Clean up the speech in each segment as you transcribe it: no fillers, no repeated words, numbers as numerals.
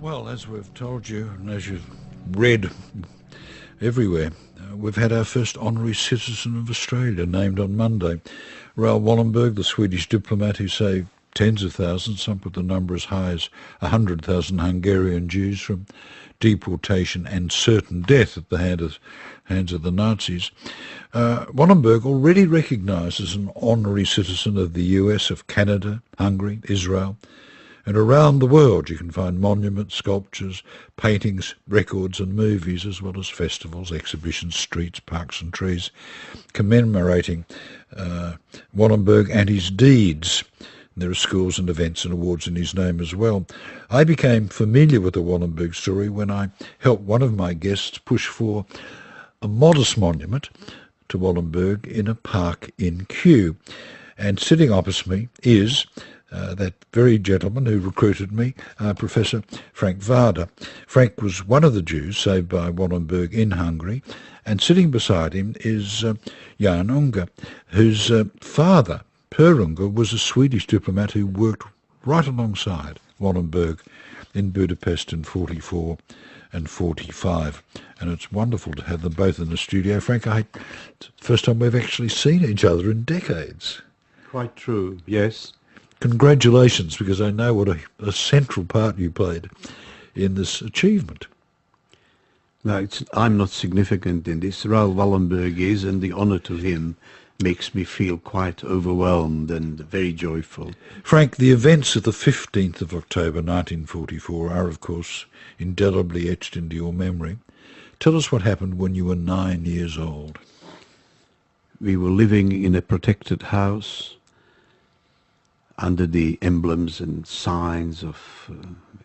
Well, as we've told you, and as you've read everywhere, we've had our first honorary citizen of Australia named on Monday. Raoul Wallenberg, the Swedish diplomat who saved tens of thousands, some put the number as high as 100,000 Hungarian Jews from deportation and certain death at the hands of the Nazis. Wallenberg already recognised as an honorary citizen of the US, of Canada, Hungary, Israel, and around the world you can find monuments, sculptures, paintings, records and movies, as well as festivals, exhibitions, streets, parks and trees, commemorating Wallenberg and his deeds. There are schools and events and awards in his name as well. I became familiar with the Wallenberg story when I helped one of my guests push for a modest monument to Wallenberg in a park in Kew. And sitting opposite me is that very gentleman who recruited me, Professor Frank Vajda. Frank was one of the Jews saved by Wallenberg in Hungary, and sitting beside him is Jan Unger, whose father, Per Unger, was a Swedish diplomat who worked right alongside Wallenberg in Budapest in 44 and 45. And it's wonderful to have them both in the studio. Frank, it's the first time we've actually seen each other in decades. Quite true, yes. Congratulations, because I know what a central part you played in this achievement. No, I'm not significant in this. Raoul Wallenberg is, and the honour to him makes me feel quite overwhelmed and very joyful. Frank, the events of the 15th of October 1944 are, of course, indelibly etched into your memory. Tell us what happened when you were 9 years old. We were living in a protected house under the emblems and signs of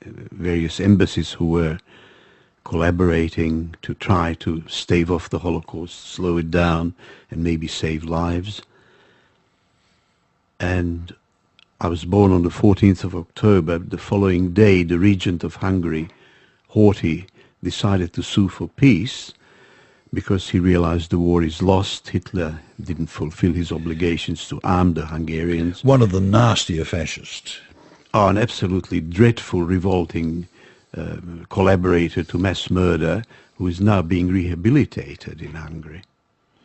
various embassies who were collaborating to try to stave off the Holocaust, slow it down, and maybe save lives. And I was born on the 14th of October. The following day, the regent of Hungary, Horthy, decided to sue for peace because he realized the war is lost. Hitler didn't fulfill his obligations to arm the Hungarians. One of the nastier fascists. Oh, an absolutely dreadful, revolting collaborator to mass murder who is now being rehabilitated in Hungary.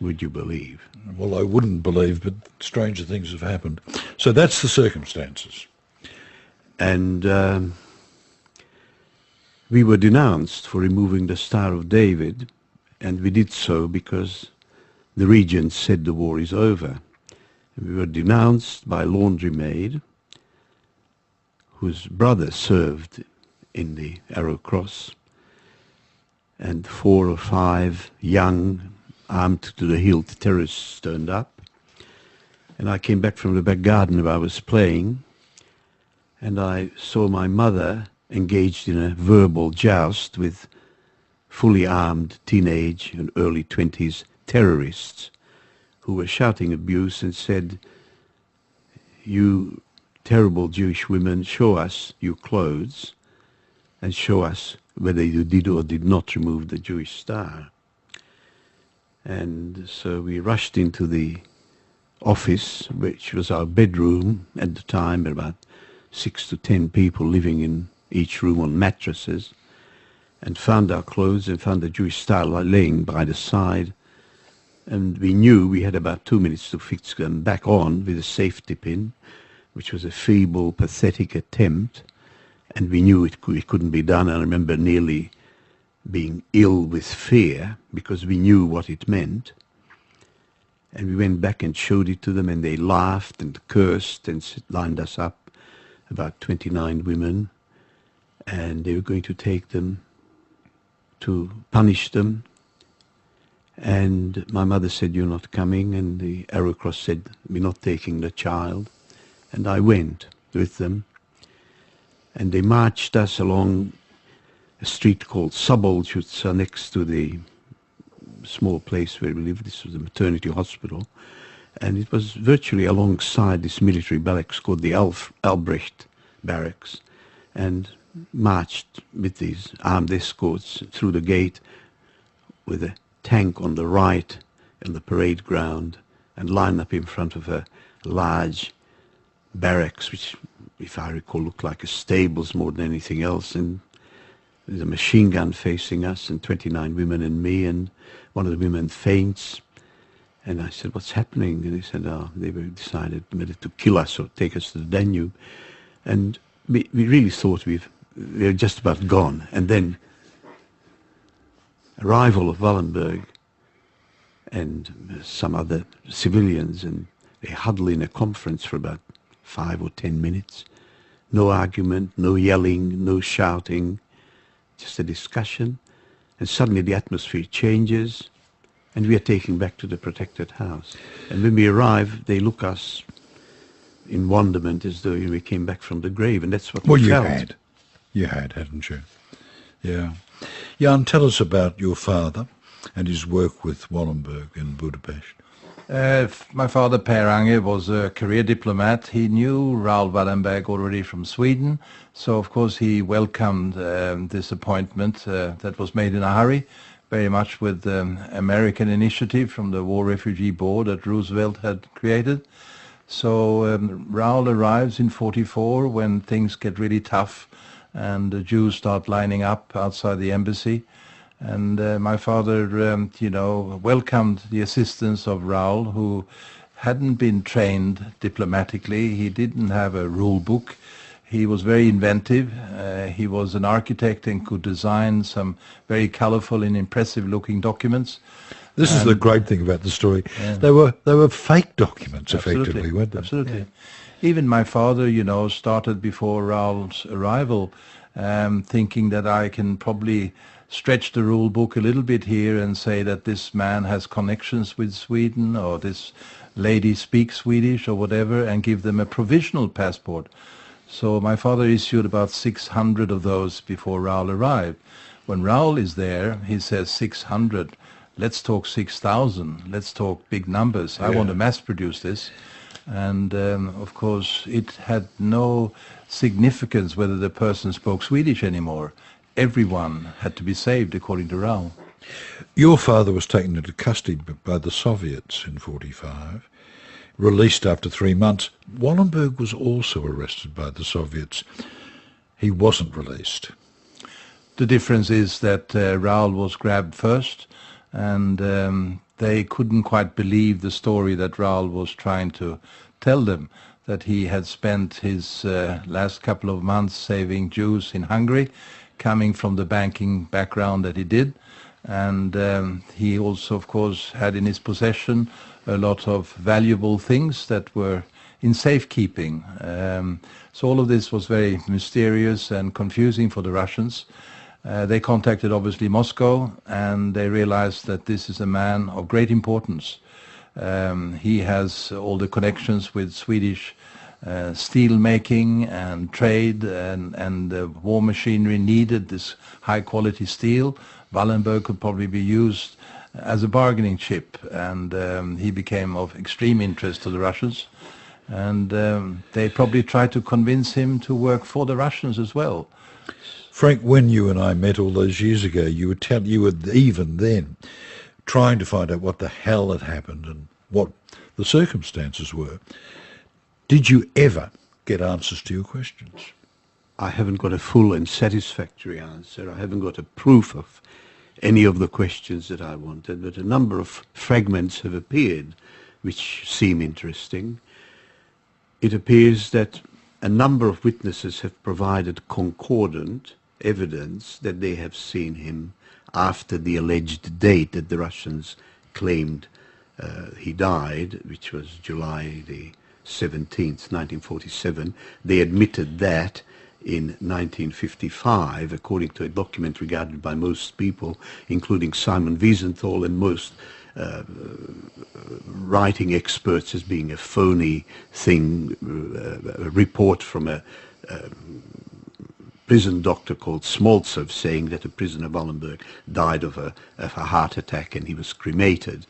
Would you believe? Well, I wouldn't believe, but stranger things have happened. So that's the circumstances. And we were denounced for removing the Star of David, and we did so because the regent said the war is over. We were denounced by a laundry maid whose brother served in the Arrow Cross, and 4 or 5 young, armed to the hilt terrorists turned up. And I came back from the back garden where I was playing, and I saw my mother engaged in a verbal joust with fully armed teenage and early 20s terrorists who were shouting abuse and said, "You terrible Jewish women, show us your clothes and show us whether you did or did not remove the Jewish star." And so we rushed into the office, which was our bedroom at the time, about 6 to 10 people living in each room on mattresses, and found our clothes and found the Jewish star laying by the side. And we knew we had about 2 minutes to fix them back on with a safety pin, which was a feeble, pathetic attempt. And we knew it couldn't be done. I remember nearly being ill with fear because we knew what it meant. And we went back and showed it to them, and they laughed and cursed and lined us up, about 29 women. And they were going to take them to punish them. And my mother said, "You're not coming." And the Arrow Cross said, "We're not taking the child." And I went with them. And they marched us along a street called Szabolcs next to the small place where we lived. This was a maternity hospital. And it was virtually alongside this military barracks called the Albrecht barracks, and marched with these armed escorts through the gate with a tank on the right in the parade ground, and lined up in front of a large barracks, which, if I recall, looked like a stables more than anything else. And There's a machine gun facing us and 29 women and me, and one of the women faints. And I said, what's happening? And he said, oh, they were decided to kill us or take us to the Danube. And we really thought we were just about gone. And then arrival of Wallenberg and some other civilians, and they huddle in a conference for about 5 or 10 minutes. No argument, no yelling, no shouting, just a discussion. And suddenly the atmosphere changes, and we are taken back to the protected house. And when we arrive, they look us in wonderment as though we came back from the grave, and that's what we felt. Well, you had, hadn't you? Yeah. Jan, tell us about your father and his work with Wallenberg in Budapest. My father, Per Ange, was a career diplomat. He knew Raoul Wallenberg already from Sweden, so of course he welcomed this appointment that was made in a hurry, very much with the American initiative from the War Refugee Board that Roosevelt had created. So Raoul arrives in 1944 when things get really tough and the Jews start lining up outside the embassy. And my father, welcomed the assistance of Raoul, who hadn't been trained diplomatically. He didn't have a rule book. He was very inventive. He was an architect and could design some very colorful and impressive-looking documents. This is the great thing about the story. Yeah. They were fake documents, effectively, weren't they? Absolutely. Yeah. Even my father, started before Raoul's arrival, thinking that I can probably stretch the rule book a little bit here and say that this man has connections with Sweden, or this lady speaks Swedish or whatever, and give them a provisional passport. So my father issued about 600 of those before Raoul arrived. When Raoul is there, he says 600. Let's talk 6,000. Let's talk big numbers. I want to mass produce this. And of course, it had no significance whether the person spoke Swedish anymore. Everyone had to be saved, according to Raoul. Your father was taken into custody by the Soviets in 1945, released after 3 months. Wallenberg was also arrested by the Soviets. He wasn't released. The difference is that Raoul was grabbed first, and they couldn't quite believe the story that Raoul was trying to tell them, that he had spent his last couple of months saving Jews in Hungary, coming from the banking background that he did. And he also, of course, had in his possession a lot of valuable things that were in safekeeping. So all of this was very mysterious and confusing for the Russians. They contacted, obviously, Moscow, and they realized that this is a man of great importance. He has all the connections with Swedish steel making and trade, and the war machinery needed this high quality steel. Wallenberg could probably be used as a bargaining chip, and he became of extreme interest to the Russians. And they probably tried to convince him to work for the Russians as well. Frank, when you and I met all those years ago, you were even then trying to find out what the hell had happened and what the circumstances were. Did you ever get answers to your questions? I haven't got a full and satisfactory answer. I haven't got a proof of any of the questions that I wanted, but a number of fragments have appeared which seem interesting. It appears that a number of witnesses have provided concordant evidence that they have seen him after the alleged date that the Russians claimed he died, which was July the 17th, 1947. They admitted that in 1955, according to a document regarded by most people, including Simon Wiesenthal and most writing experts, as being a phony thing, a report from a prison doctor called Smoltsev saying that a prisoner Wallenberg died of a heart attack and he was cremated.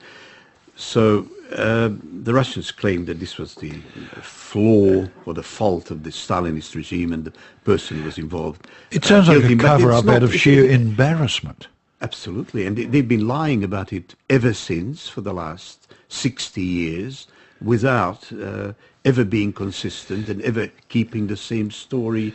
So the Russians claimed that this was the flaw or the fault of the Stalinist regime, and the person who was involved. It sounds like a cover-up out of sheer embarrassment. Absolutely, and they've been lying about it ever since for the last 60 years without ever being consistent and ever keeping the same story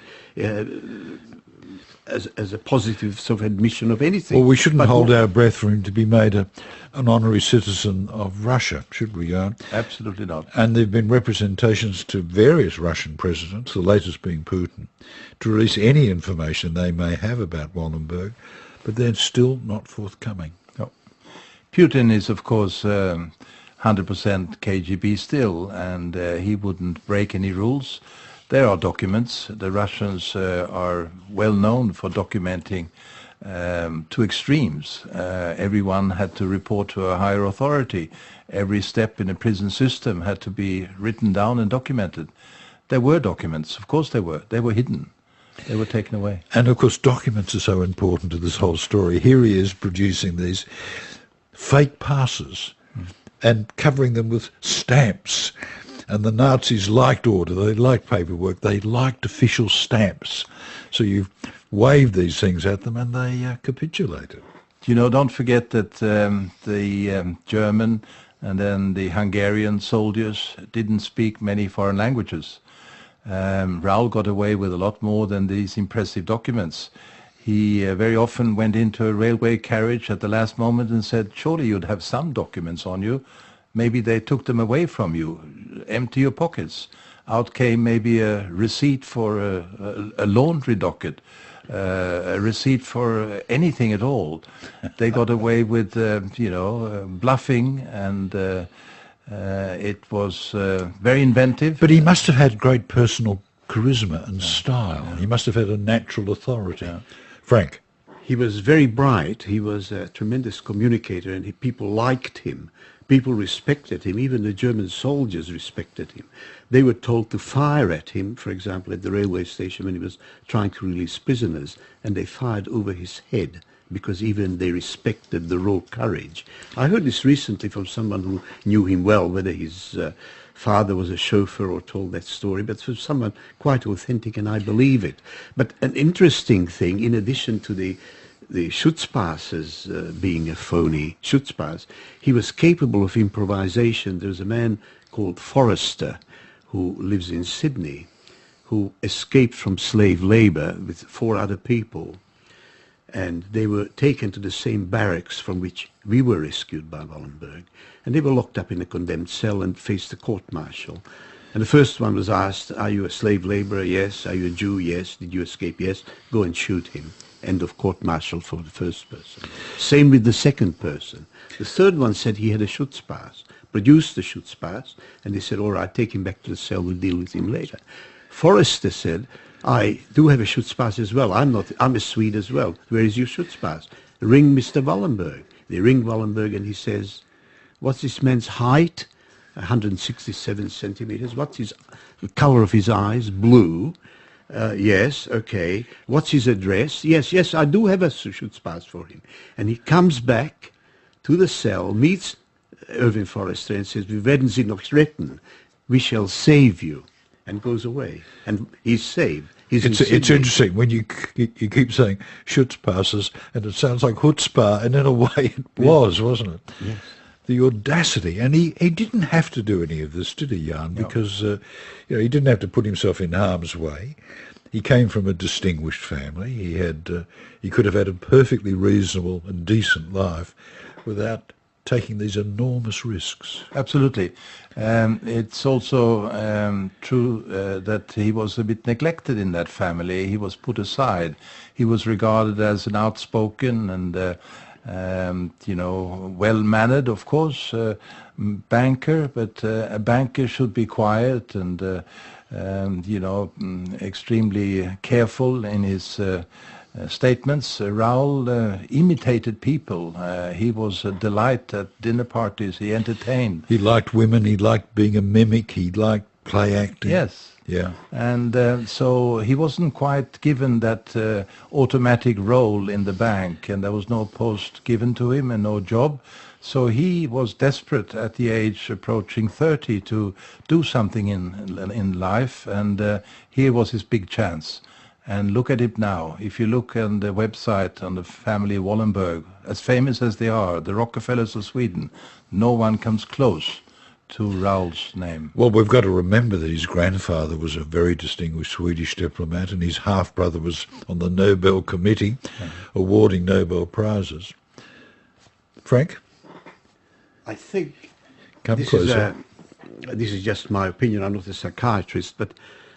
as a positive sort of admission of anything. Well, we shouldn't But hold our breath for him to be made an honorary citizen of Russia, should we, Jan? Absolutely not. And there have been representations to various Russian presidents, the latest being Putin, to release any information they may have about Wallenberg, but they're still not forthcoming. No. Putin is, of course, 100% KGB still, and he wouldn't break any rules. There are documents. The Russians are well known for documenting to extremes. Everyone had to report to a higher authority. Every step in a prison system had to be written down and documented. There were documents, of course there were. They were hidden. They were taken away. And of course documents are so important to this whole story. Here he is producing these fake passes and covering them with stamps. And the Nazis liked order, they liked paperwork, they liked official stamps. So you waved these things at them and they capitulated. You know, don't forget that the German and then the Hungarian soldiers didn't speak many foreign languages. Raoul got away with a lot more than these impressive documents. He very often went into a railway carriage at the last moment and said, surely you'd have some documents on you. Maybe they took them away from you. Empty your pockets. Out came maybe a receipt for a laundry docket, a receipt for anything at all. They got away with, bluffing, and it was very inventive. But he must have had great personal charisma and style. He must have had a natural authority. Frank? He was very bright. He was a tremendous communicator, and people liked him. People respected him. Even the German soldiers respected him. They were told to fire at him, for example, at the railway station when he was trying to release prisoners, and they fired over his head because even they respected the raw courage. I heard this recently from someone who knew him well, whether his father was a chauffeur or told that story, but from someone quite authentic, and I believe it. But an interesting thing, in addition to the Schutzpasses being a phony Schutzpass, he was capable of improvisation. There's a man called Forrester who lives in Sydney who escaped from slave labor with 4 other people, and they were taken to the same barracks from which we were rescued by Wallenberg, and they were locked up in a condemned cell and faced a court-martial. And the first one was asked, are you a slave laborer? Yes. Are you a Jew? Yes. Did you escape? Yes. Go and shoot him. End of court-martial for the first person. Same with the second person. The third one said he had a Schutzpass, produced the Schutzpass, and they said, all right, take him back to the cell, we'll deal with him later. Forrester said, I do have a Schutzpass as well. I'm a Swede as well. Where is your Schutzpass? Ring Mr. Wallenberg. They ring Wallenberg, and he says, what's this man's height? 167 centimeters. What's the color of his eyes? Blue. Yes, okay. What's his address? Yes, I do have a Schutzpass for him. And he comes back to the cell, meets Irving Forrester and says, wir werden Sie noch retten. We shall save you. And goes away. And he's saved. It's interesting when you keep saying Schutzpasses, and it sounds like chutzpah, and in a way it was, wasn't it? Yes. The audacity. And he didn't have to do any of this, did he, Jan? No. Because he didn't have to put himself in harm's way. He came from a distinguished family. He could have had a perfectly reasonable and decent life without taking these enormous risks. Absolutely. It's also true that he was a bit neglected in that family. He was put aside. He was regarded as an outspoken and well-mannered, of course, banker, but a banker should be quiet and, extremely careful in his statements. Raoul imitated people. He was a delight at dinner parties. He entertained. He liked women. He liked being a mimic. He liked play acting. Yes. Yeah. And so he wasn't quite given that automatic role in the bank, and there was no post given to him and no job. So he was desperate at the age approaching 30 to do something in life, and here was his big chance. And look at it now. If you look on the website on the family Wallenberg, as famous as they are, the Rockefellers of Sweden, no one comes close to Raoul's name? Well, we've got to remember that his grandfather was a very distinguished Swedish diplomat, and his half-brother was on the Nobel Committee awarding Nobel Prizes. Frank? I think Come closer. This is just my opinion. I'm not a psychiatrist, but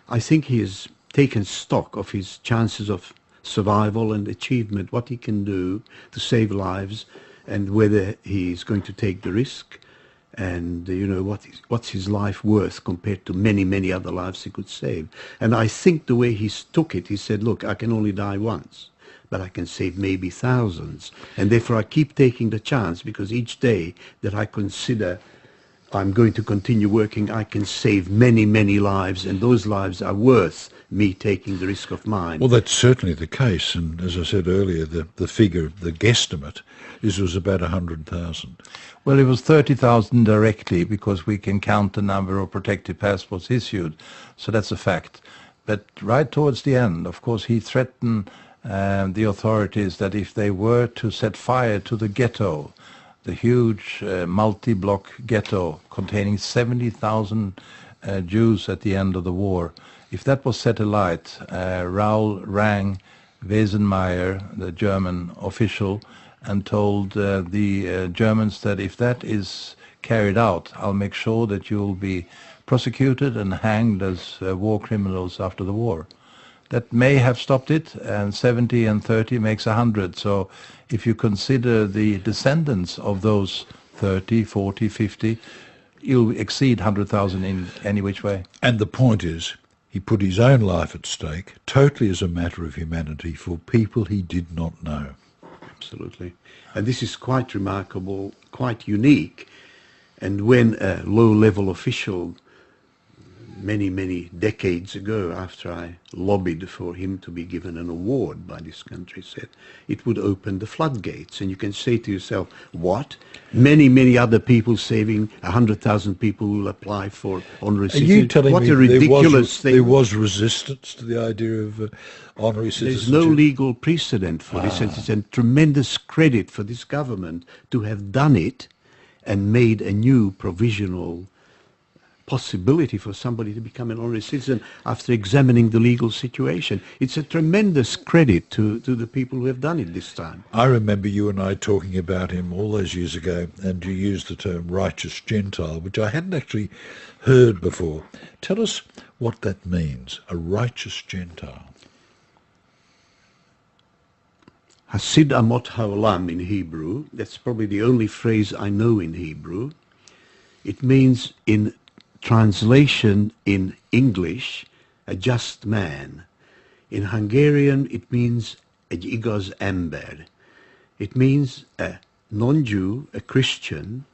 I think he has taken stock of his chances of survival and achievement, what he can do to save lives, and whether he's going to take the risk, and what's his life worth compared to many other lives he could save. And I think the way he took it, he said, look, I can only die once, but I can save maybe thousands, and therefore I keep taking the chance, because each day that I consider I'm going to continue working, I can save many lives, and those lives are worth me taking the risk of mine. Well, that's certainly the case, and as I said earlier, the figure, the guesstimate, was about 100,000. Well, it was 30,000 directly, because we can count the number of protective passports issued, so that's a fact. But right towards the end, of course, he threatened the authorities that if they were to set fire to the ghetto, the huge multi-block ghetto containing 70,000 Jews at the end of the war, if that was set alight, Raoul rang Wesenmeyer, the German official, and told the Germans that if that is carried out, I'll make sure that you'll be prosecuted and hanged as war criminals after the war. That may have stopped it, and 70 and 30 makes 100. So if you consider the descendants of those 30, 40, 50, you'll exceed 100,000 in any which way. And the point is, he put his own life at stake, totally as a matter of humanity, for people he did not know. Absolutely. And this is quite remarkable, quite unique. And when a low-level official many decades ago, after I lobbied for him to be given an award by this country, said it would open the floodgates. And you can say to yourself, what? Many other people, saving 100,000 people, will apply for honorary citizenship. Are you telling what me a ridiculous thing. There was resistance to the idea of honorary citizenship? There's no legal precedent for this, and it's a tremendous credit for this government to have done it and made a new provisional possibility for somebody to become an honorary citizen after examining the legal situation. It's a tremendous credit to the people who have done it this time. I remember you and I talking about him all those years ago, and you used the term righteous Gentile, which I hadn't actually heard before. Tell us what that means, a righteous Gentile. Hasid Amot Haolam in Hebrew, that's probably the only phrase I know in Hebrew. It means, in translation in English, a just man. In Hungarian, it means egy igaz ember. It means a non-Jew, a Christian,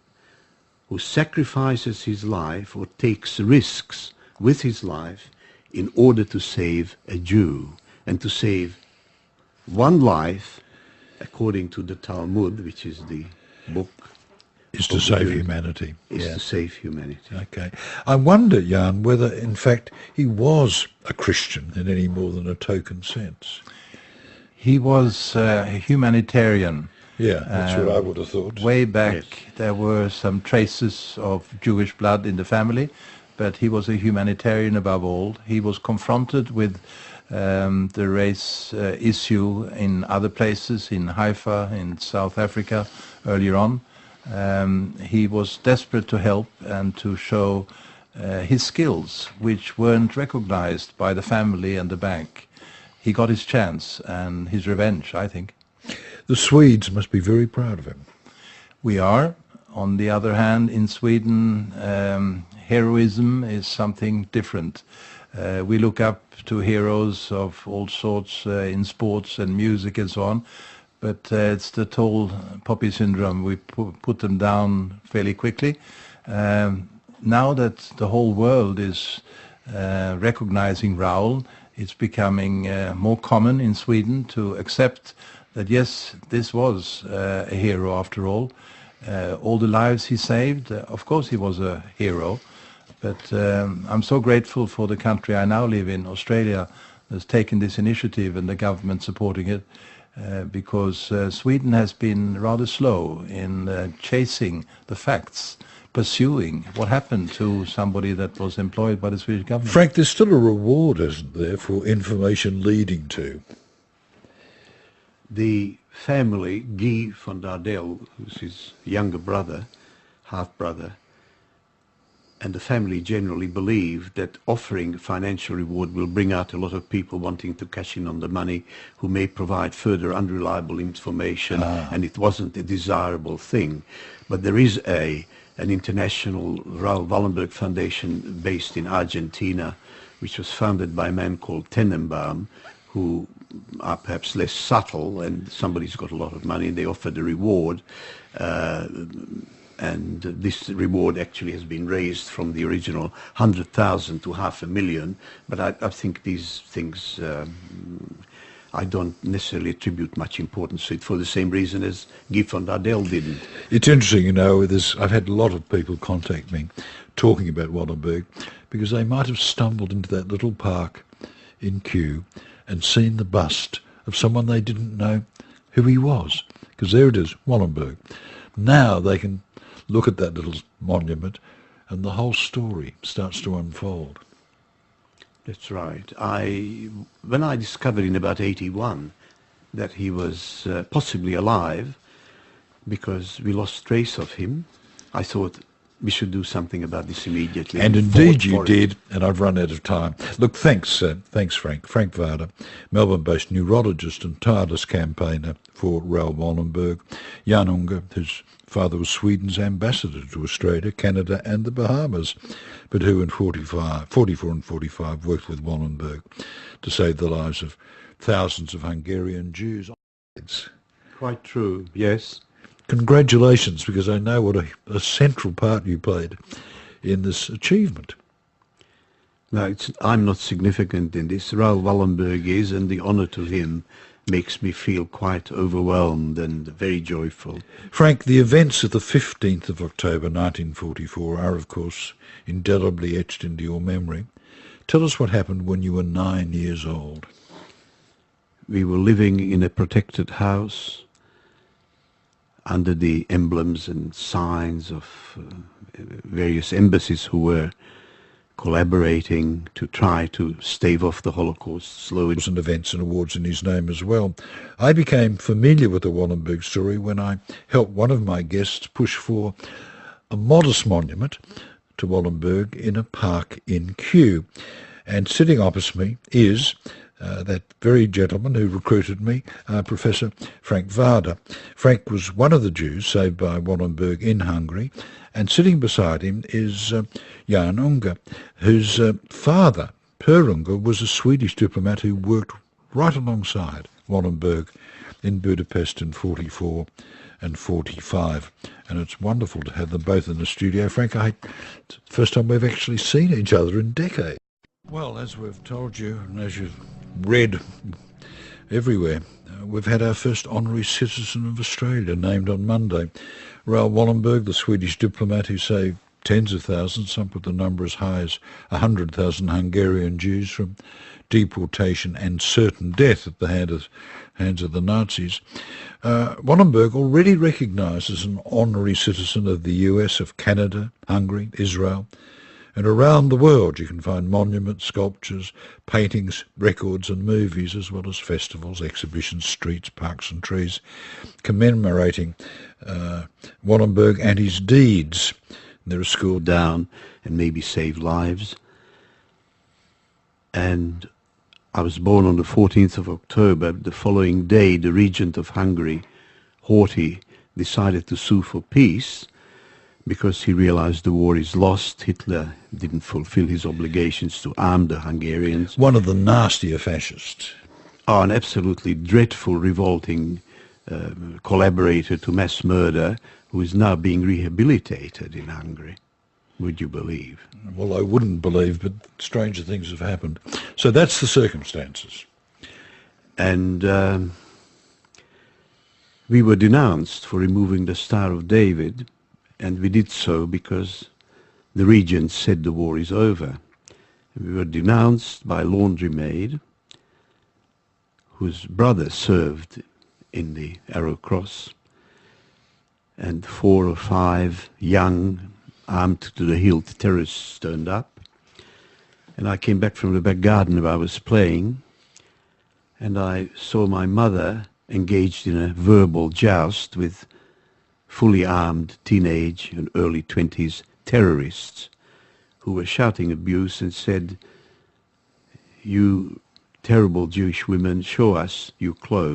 who sacrifices his life or takes risks with his life in order to save a Jew, and to save one life, according to the Talmud, which is the book, is to save humanity. Is to save humanity. Okay. I wonder, Jan, whether in fact he was a Christian in any more than a token sense. He was a humanitarian. Yeah, that's what I would have thought. Way back, there were some traces of Jewish blood in the family, but he was a humanitarian above all. He was confronted with the race issue in other places, in Haifa, in South Africa, earlier on. He was desperate to help and to show his skills, which weren't recognized by the family and the bank. He got his chance and his revenge, I think. The Swedes must be very proud of him. We are. On the other hand, in Sweden, heroism is something different. We look up to heroes of all sorts in sports and music and so on. But it's the tall poppy syndrome. We put them down fairly quickly. Now that the whole world is recognizing Raoul, it's becoming more common in Sweden to accept that, yes, this was a hero after all. All the lives he saved, of course he was a hero. But I'm so grateful for the country I now live in, Australia, that's taken this initiative and the government supporting it. Because Sweden has been rather slow in chasing the facts, pursuing? What happened to somebody that was employed by the Swedish government? Frank, there's still a reward, isn't there, for information leading to? The family, Guy von Dardel, who's his younger brother, half-brother, and the family generally believe that offering financial reward will bring out a lot of people wanting to cash in on the money who may provide further unreliable information, and it wasn't a desirable thing. But there is an international Raoul Wallenberg Foundation based in Argentina, which was founded by a man called Tenenbaum, who are perhaps less subtle, and somebody's got a lot of money, they offered a reward. And this reward actually has been raised from the original 100,000 to 500,000. But I think these things, I don't necessarily attribute much importance to it for the same reason as Guy von Dardel didn't. It's interesting, you know, I've had a lot of people contact me talking about Wallenberg because they might have stumbled into that little park in Kew and seen the bust of someone they didn't know who he was. Because there it is, Wallenberg. Now they can look at that little monument and the whole story starts to unfold. That's right. When I discovered in about 81 that he was possibly alive, because we lost trace of him, I thought we should do something about this immediately. And indeed you did, and I've run out of time. Look, thanks Frank. Frank Vajda, Melbourne-based neurologist and tireless campaigner for Raoul Wallenberg. Jan Unger, whose father was Sweden's ambassador to Australia, Canada and the Bahamas, but who in 44 and 45 worked with Wallenberg to save the lives of thousands of Hungarian Jews. Quite true, yes. Congratulations, because I know what a central part you played in this achievement. No, I'm not significant in this. Raoul Wallenberg is, and the honour to him makes me feel quite overwhelmed and very joyful. Frank, the events of the 15th of October 1944 are, of course, indelibly etched into your memory. Tell us what happened when you were 9 years old. We were living in a protected house under the emblems and signs of various embassies who were collaborating to try to stave off the Holocaust slowly. And events and awards in his name as well. I became familiar with the Wallenberg story when I helped one of my guests push for a modest monument to Wallenberg in a park in Kew. And sitting opposite me is that very gentleman who recruited me, Professor Frank Vajda. Frank was one of the Jews saved by Wallenberg in Hungary, and sitting beside him is Jan Unger, whose father, Per Unger, was a Swedish diplomat who worked right alongside Wallenberg in Budapest in 44 and 45. And it's wonderful to have them both in the studio. Frank, it's the first time we've actually seen each other in decades. Well, as we've told you, and as you've read everywhere, we've had our first honorary citizen of Australia named on Monday. Raoul Wallenberg, the Swedish diplomat who saved tens of thousands, some put the number as high as 100,000 Hungarian Jews from deportation and certain death at the hands of the Nazis. Wallenberg already recognised as an honorary citizen of the US, of Canada, Hungary, Israel, and around the world you can find monuments, sculptures, paintings, records and movies, as well as festivals, exhibitions, streets, parks and trees, commemorating Wallenberg and his deeds. There are schools down and maybe save lives. And I was born on the 14th of October. The following day, the regent of Hungary, Horthy, decided to sue for peace, because he realized the war is lost. Hitler didn't fulfill his obligations to arm the Hungarians. One of the nastier fascists. Oh, an absolutely dreadful, revolting collaborator to mass murder, who is now being rehabilitated in Hungary. Would you believe? Well, I wouldn't believe, but stranger things have happened. So that's the circumstances. And we were denounced for removing the Star of David, and we did so because the regent said the war is over. We were denounced by a laundry maid whose brother served in the Arrow Cross, and 4 or 5 young armed to the hilt terrorists turned up. And I came back from the back garden where I was playing, and I saw my mother engaged in a verbal joust with fully armed teenage and early 20s terrorists who were shouting abuse and said, "You terrible Jewish women, show us your clothes."